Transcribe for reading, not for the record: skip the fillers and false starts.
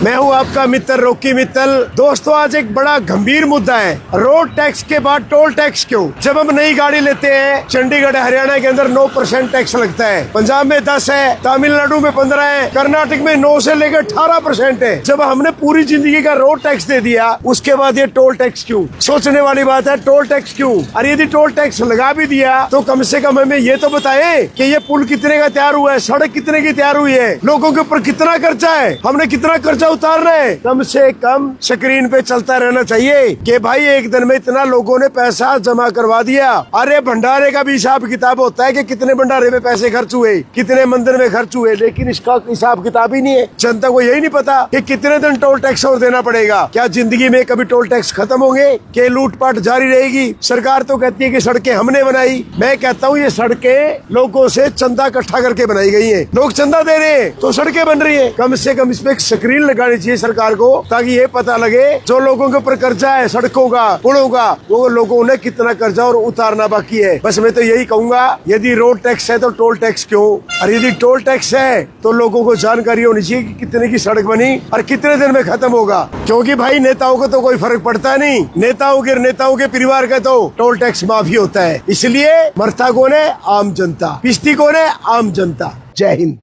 मैं हूं आपका मित्र रॉकी मित्तल। दोस्तों, आज एक बड़ा गंभीर मुद्दा है, रोड टैक्स के बाद टोल टैक्स क्यों? जब हम नई गाड़ी लेते हैं, चंडीगढ़ हरियाणा के अंदर 9% टैक्स लगता है, पंजाब में 10 है, तमिलनाडु में 15 है, कर्नाटक में 9 से लेकर 18% है। जब हमने पूरी जिंदगी का रोड टैक्स दे दिया, उसके बाद ये टोल टैक्स क्यों? सोचने वाली बात है, टोल टैक्स क्यों? और यदि टोल टैक्स लगा भी दिया तो कम से कम हमें ये तो बताए कि ये पुल कितने का तैयार हुआ है, सड़क कितने की तैयार हुई है, लोगों के ऊपर कितना खर्चा है, हमने कितना खर्चा उतारना है। कम से कम स्क्रीन पे चलता रहना चाहिए कि भाई एक दिन में इतना लोगों ने पैसा जमा करवा दिया। अरे भंडारे का भी हिसाब किताब होता है कि कितने भंडारे में पैसे खर्च हुए, कितने मंदिर में खर्च हुए, लेकिन इसका हिसाब किताब ही नहीं है। जनता को यही नहीं पता कि कितने दिन टोल टैक्स और देना पड़ेगा। क्या जिंदगी में कभी टोल टैक्स खत्म होंगे? कि लूटपाट जारी रहेगी? सरकार तो कहती है कि सड़कें हमने बनाई, मैं कहता हूँ ये सड़कें लोगों से चंदा इकट्ठा करके बनाई गई है। लोग चंदा दे रहे हैं तो सड़कें बन रही है। कम से कम इसमें एक स्क्रीन लगानी चाहिए सरकार को, ताकि ये पता लगे जो लोगों के ऊपर कर्जा है सड़कों का, पुलों का, वो लोगों ने कितना कर्जा और उतारना बाकी है। बस मैं तो यही कहूंगा, यदि रोड टैक्स है तो टोल टैक्स क्यों, और यदि टोल टैक्स है तो लोगों को जानकारी होनी चाहिए कि कितने की सड़क बनी और कितने दिन में खत्म होगा। क्योंकि भाई नेताओं को तो कोई फर्क पड़ता नहीं, नेताओं के परिवार का तो टोल टैक्स माफी होता है। इसलिए मरता कौन है? आम जनता। पिसती कौन है? आम जनता। जय हिंद।